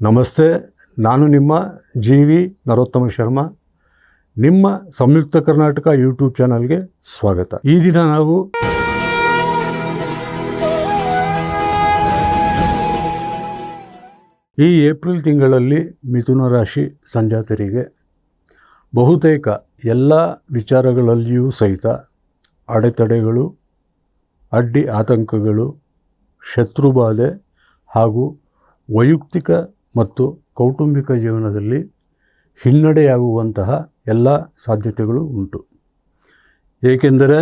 ನಮಸ್ತೆ, ನಾನು ನಿಮ್ಮ ಜಿ.ವಿ. ನರೋತ್ತಮ ಶರ್ಮಾ. ನಿಮ್ಮ ಸಂಯುಕ್ತ ಕರ್ನಾಟಕ ಯೂಟ್ಯೂಬ್ ಚಾನಲ್ಗೆ ಸ್ವಾಗತ. ಈ ದಿನ ನಾವು ಈ ಏಪ್ರಿಲ್ ತಿಂಗಳಲ್ಲಿ ಮಿಥುನ ರಾಶಿ ಸಂಜಾತರಿಗೆ ಬಹುತೇಕ ಎಲ್ಲ ವಿಚಾರಗಳಲ್ಲಿಯೂ ಸಹಿತ ಅಡೆತಡೆಗಳು, ಅಡ್ಡಿ ಆತಂಕಗಳು, ಶತ್ರುಬಾಧೆ ಹಾಗೂ ವೈಯಕ್ತಿಕ ಮತ್ತು ಕೌಟುಂಬಿಕ ಜೀವನದಲ್ಲಿ ಹಿನ್ನಡೆಯಾಗುವಂತಹ ಎಲ್ಲ ಸಾಧ್ಯತೆಗಳು ಉಂಟು. ಏಕೆಂದರೆ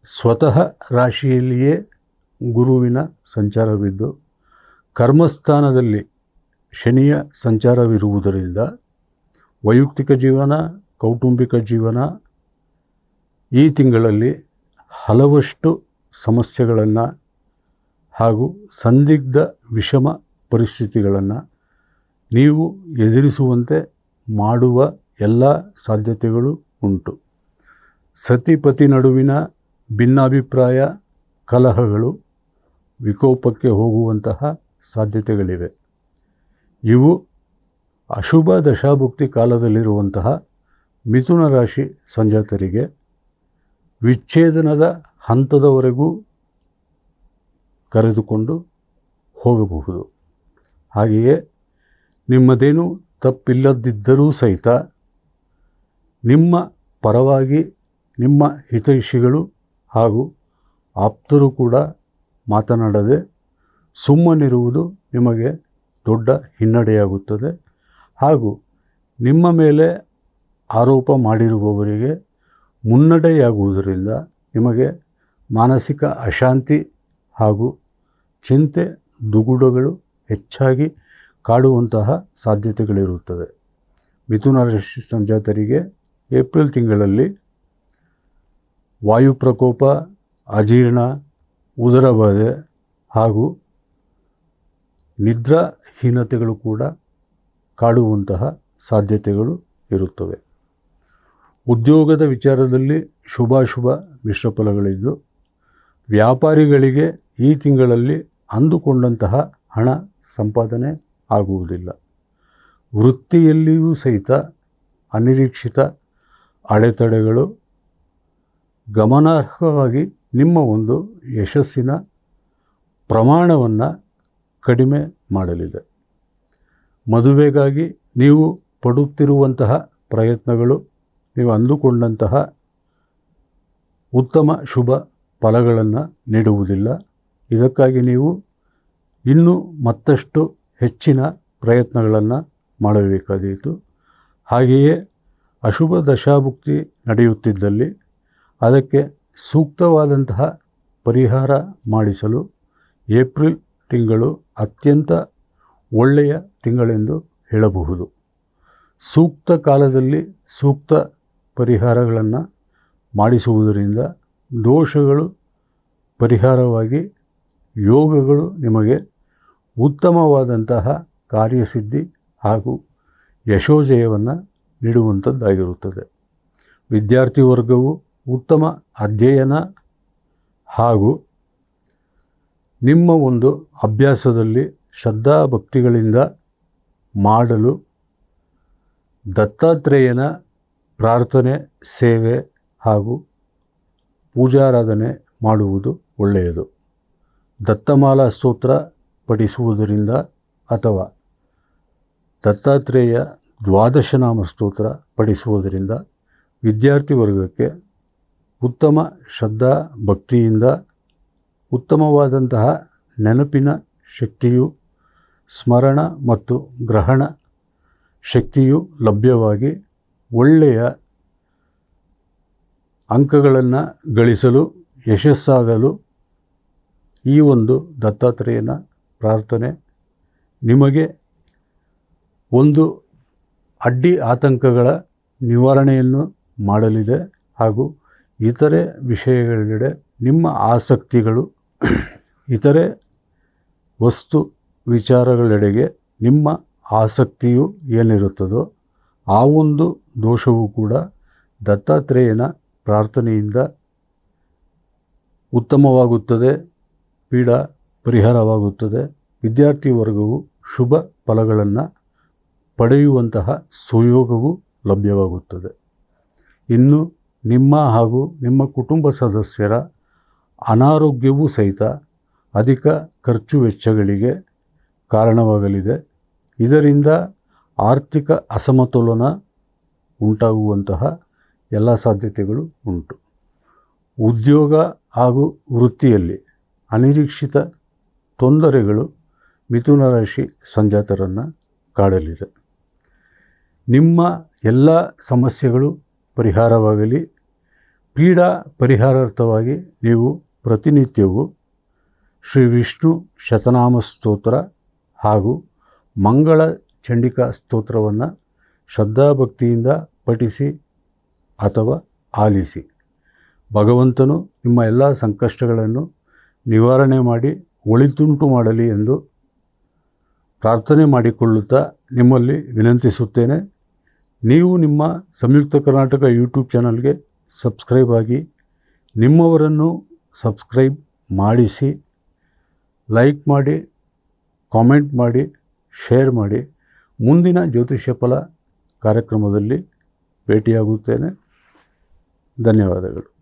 ಸ್ವತಃ ರಾಶಿಯಲ್ಲಿಯೇ ಗುರುವಿನ ಸಂಚಾರವಿದ್ದು ಕರ್ಮಸ್ಥಾನದಲ್ಲಿ ಶನಿಯ ಸಂಚಾರವಿರುವುದರಿಂದ ವೈಯಕ್ತಿಕ ಜೀವನ, ಕೌಟುಂಬಿಕ ಜೀವನ ಈ ತಿಂಗಳಲ್ಲಿ ಹಲವಷ್ಟು ಸಮಸ್ಯೆಗಳನ್ನು ಹಾಗೂ ಸಂದಿಗ್ಧ ವಿಷಮ ಪರಿಸ್ಥಿತಿಗಳನ್ನು ನೀವು ಎದುರಿಸುವಂತೆ ಮಾಡುವ ಎಲ್ಲ ಸಾಧ್ಯತೆಗಳು ಉಂಟು. ಸತಿಪತಿ ನಡುವಿನ ಭಿನ್ನಾಭಿಪ್ರಾಯ, ಕಲಹಗಳು ವಿಕೋಪಕ್ಕೆ ಹೋಗುವಂತಹ ಸಾಧ್ಯತೆಗಳಿವೆ. ಇವು ಅಶುಭ ದಶಾಭುಕ್ತಿ ಕಾಲದಲ್ಲಿರುವಂತಹ ಮಿಥುನ ರಾಶಿ ಸಂಜಾತರಿಗೆ ವಿಚ್ಛೇದನದ ಹಂತದವರೆಗೂ ಕರೆದುಕೊಂಡು ಹೋಗಬಹುದು. ಹಾಗೆಯೇ ನಿಮ್ಮದೇನು ತಪ್ಪಿಲ್ಲದಿದ್ದರೂ ಸಹಿತ ನಿಮ್ಮ ಪರವಾಗಿ ನಿಮ್ಮ ಹಿತೈಷಿಗಳು ಹಾಗೂ ಆಪ್ತರು ಕೂಡ ಮಾತನಾಡದೆ ಸುಮ್ಮನಿರುವುದು ನಿಮಗೆ ದೊಡ್ಡ ಹಿನ್ನಡೆಯಾಗುತ್ತದೆ. ಹಾಗೂ ನಿಮ್ಮ ಮೇಲೆ ಆರೋಪ ಮಾಡಿರುವವರಿಗೆ ಮುನ್ನಡೆಯಾಗುವುದರಿಂದ ನಿಮಗೆ ಮಾನಸಿಕ ಅಶಾಂತಿ ಹಾಗೂ ಚಿಂತೆ, ದುಗುಡಗಳು ಹೆಚ್ಚಾಗಿ ಕಾಡುವಂತಹ ಸಾಧ್ಯತೆಗಳಿರುತ್ತದೆ. ಮಿಥುನ ರಾಶಿ ಸಂಜಾತರಿಗೆ ಏಪ್ರಿಲ್ ತಿಂಗಳಲ್ಲಿ ವಾಯು ಪ್ರಕೋಪ, ಅಜೀರ್ಣ, ಉದರಬಾಧೆ ಹಾಗೂ ನಿದ್ರಾಹೀನತೆಗಳು ಕೂಡ ಕಾಡುವಂತಹ ಸಾಧ್ಯತೆಗಳು ಇರುತ್ತವೆ. ಉದ್ಯೋಗದ ವಿಚಾರದಲ್ಲಿ ಶುಭಾಶುಭ ಮಿಶ್ರ ಫಲಗಳಿದ್ದು ವ್ಯಾಪಾರಿಗಳಿಗೆ ಈ ತಿಂಗಳಲ್ಲಿ ಅಂದುಕೊಂಡಂತಹ ಹಣ ಸಂಪಾದನೆ ಆಗುವುದಿಲ್ಲ. ವೃತ್ತಿಯಲ್ಲಿಯೂ ಸಹಿತ ಅನಿರೀಕ್ಷಿತ ಅಡೆತಡೆಗಳು ಗಮನಾರ್ಹವಾಗಿ ನಿಮ್ಮ ಒಂದು ಯಶಸ್ಸಿನ ಪ್ರಮಾಣವನ್ನು ಕಡಿಮೆ ಮಾಡಲಿದೆ. ಮದುವೆಗಾಗಿ ನೀವು ಪಡುತ್ತಿರುವಂತಹ ಪ್ರಯತ್ನಗಳು ನೀವು ಅಂದುಕೊಂಡಂತಹ ಉತ್ತಮ ಶುಭ ಫಲಗಳನ್ನು ನೀಡುವುದಿಲ್ಲ. ಇದಕ್ಕಾಗಿ ನೀವು ಇನ್ನೂ ಮತ್ತಷ್ಟು ಹೆಚ್ಚಿನ ಪ್ರಯತ್ನಗಳನ್ನು ಮಾಡಬೇಕಾದೀತು. ಹಾಗೆಯೇ ಅಶುಭ ದಶಾಭುಕ್ತಿ ನಡೆಯುತ್ತಿದ್ದಲ್ಲಿ ಅದಕ್ಕೆ ಸೂಕ್ತವಾದಂತಹ ಪರಿಹಾರ ಮಾಡಿಸಲು ಏಪ್ರಿಲ್ ತಿಂಗಳು ಅತ್ಯಂತ ಒಳ್ಳೆಯ ತಿಂಗಳೆಂದು ಹೇಳಬಹುದು. ಸೂಕ್ತ ಕಾಲದಲ್ಲಿ ಸೂಕ್ತ ಪರಿಹಾರಗಳನ್ನು ಮಾಡಿಸುವುದರಿಂದ ದೋಷಗಳು ಪರಿಹಾರವಾಗಿ ಯೋಗಗಳು ನಿಮಗೆ ಉತ್ತಮವಾದಂತಹ ಕಾರ್ಯಸಿದ್ಧಿ ಹಾಗೂ ಯಶೋಜಯವನ್ನು ನೀಡುವಂಥದ್ದಾಗಿರುತ್ತದೆ. ವಿದ್ಯಾರ್ಥಿ ವರ್ಗವು ಉತ್ತಮ ಅಧ್ಯಯನ ಹಾಗೂ ನಿಮ್ಮ ಒಂದು ಅಭ್ಯಾಸದಲ್ಲಿ ಶ್ರದ್ಧಾಭಕ್ತಿಗಳಿಂದ ಮಾಡಲು ದತ್ತಾತ್ರೇಯನ ಪ್ರಾರ್ಥನೆ, ಸೇವೆ ಹಾಗೂ ಪೂಜಾರಾಧನೆ ಮಾಡುವುದು ಒಳ್ಳೆಯದು. ದತ್ತಮಾಲಾ ಸ್ತೋತ್ರ ಪಠಿಸುವುದರಿಂದ ಅಥವಾ ದತ್ತಾತ್ರೇಯ ದ್ವಾದಶನಾಮ ಸ್ತೋತ್ರ ಪಠಿಸುವುದರಿಂದ ವಿದ್ಯಾರ್ಥಿ ವರ್ಗಕ್ಕೆ ಉತ್ತಮ ಶ್ರದ್ಧಾ ಭಕ್ತಿಯಿಂದ ಉತ್ತಮವಾದಂತಹ ನೆನಪಿನ ಶಕ್ತಿಯು, ಸ್ಮರಣ ಮತ್ತು ಗ್ರಹಣ ಶಕ್ತಿಯು ಲಭ್ಯವಾಗಿ ಒಳ್ಳೆಯ ಅಂಕಗಳನ್ನು ಗಳಿಸಲು, ಯಶಸ್ಸಾಗಲು ಈ ಒಂದು ದತ್ತಾತ್ರೇಯನ ಪ್ರಾರ್ಥನೆ ನಿಮಗೆ ಒಂದು ಅಡ್ಡಿ ಆತಂಕಗಳ ನಿವಾರಣೆಯನ್ನು ಮಾಡಲಿದೆ. ಹಾಗೂ ಇತರೆ ವಿಷಯಗಳೆಡೆ ನಿಮ್ಮ ಆಸಕ್ತಿಗಳು, ಇತರೆ ವಸ್ತು ವಿಚಾರಗಳೆಡೆಗೆ ನಿಮ್ಮ ಆಸಕ್ತಿಯು ಏನಿರುತ್ತದೋ ಆ ಒಂದು ದೋಷವೂ ಕೂಡ ದತ್ತಾತ್ರೇಯನ ಪ್ರಾರ್ಥನೆಯಿಂದ ಉತ್ತಮವಾಗುತ್ತದೆ, ಪೀಡಾ ಪರಿಹಾರವಾಗುತ್ತದೆ. ವಿದ್ಯಾರ್ಥಿ ವರ್ಗವು ಶುಭ ಫಲಗಳನ್ನು ಪಡೆಯುವಂತಹ ಸುಯೋಗವು ಲಭ್ಯವಾಗುತ್ತದೆ. ಇನ್ನು ನಿಮ್ಮ ಹಾಗೂ ನಿಮ್ಮ ಕುಟುಂಬ ಸದಸ್ಯರ ಅನಾರೋಗ್ಯವೂ ಸಹಿತ ಅಧಿಕ ಖರ್ಚು ವೆಚ್ಚಗಳಿಗೆ ಕಾರಣವಾಗಲಿದೆ. ಇದರಿಂದ ಆರ್ಥಿಕ ಅಸಮತೋಲನ ಉಂಟಾಗುವಂತಹ ಎಲ್ಲ ಸಾಧ್ಯತೆಗಳು ಉಂಟು. ಉದ್ಯೋಗ ಹಾಗೂ ವೃತ್ತಿಯಲ್ಲಿ ಅನಿರೀಕ್ಷಿತ ತೊಂದರೆಗಳು ಮಿಥುನ ರಾಶಿ ಸಂಜಾತರನ್ನು ಕಾಡಲಿದೆ. ನಿಮ್ಮ ಎಲ್ಲ ಸಮಸ್ಯೆಗಳು ಪರಿಹಾರವಾಗಲಿ. ಪೀಡಾ ಪರಿಹಾರಾರ್ಥವಾಗಿ ನೀವು ಪ್ರತಿನಿತ್ಯವೂ ಶ್ರೀ ವಿಷ್ಣು ಶತನಾಮ ಸ್ತೋತ್ರ ಹಾಗೂ ಮಂಗಳ ಚಂಡಿಕಾ ಸ್ತೋತ್ರವನ್ನು ಶ್ರದ್ಧಾಭಕ್ತಿಯಿಂದ ಪಠಿಸಿ ಅಥವಾ ಆಲಿಸಿ. ಭಗವಂತನು ನಿಮ್ಮ ಎಲ್ಲ ಸಂಕಷ್ಟಗಳನ್ನು ನಿವಾರಣೆ ಮಾಡಿ ಒಳಿತುಂಟು ಮಾಡಲಿ ಎಂದು ಪ್ರಾರ್ಥನೆ ಮಾಡಿಕೊಳ್ಳುತ್ತಾ ನಿಮ್ಮಲ್ಲಿ ವಿನಂತಿಸುತ್ತೇನೆ. ನೀವು ನಿಮ್ಮ ಸಂಯುಕ್ತ ಕರ್ನಾಟಕ ಯೂಟ್ಯೂಬ್ ಚಾನಲ್ಗೆ ಸಬ್ಸ್ಕ್ರೈಬ್ ಆಗಿ, ನಿಮ್ಮವರನ್ನು ಸಬ್ಸ್ಕ್ರೈಬ್ ಮಾಡಿಸಿ, ಲೈಕ್ ಮಾಡಿ, ಕಾಮೆಂಟ್ ಮಾಡಿ, ಶೇರ್ ಮಾಡಿ. ಮುಂದಿನ ಜ್ಯೋತಿಷ್ಯ ಫಲ ಕಾರ್ಯಕ್ರಮದಲ್ಲಿ ಭೇಟಿಯಾಗುತ್ತೇನೆ. ಧನ್ಯವಾದಗಳು.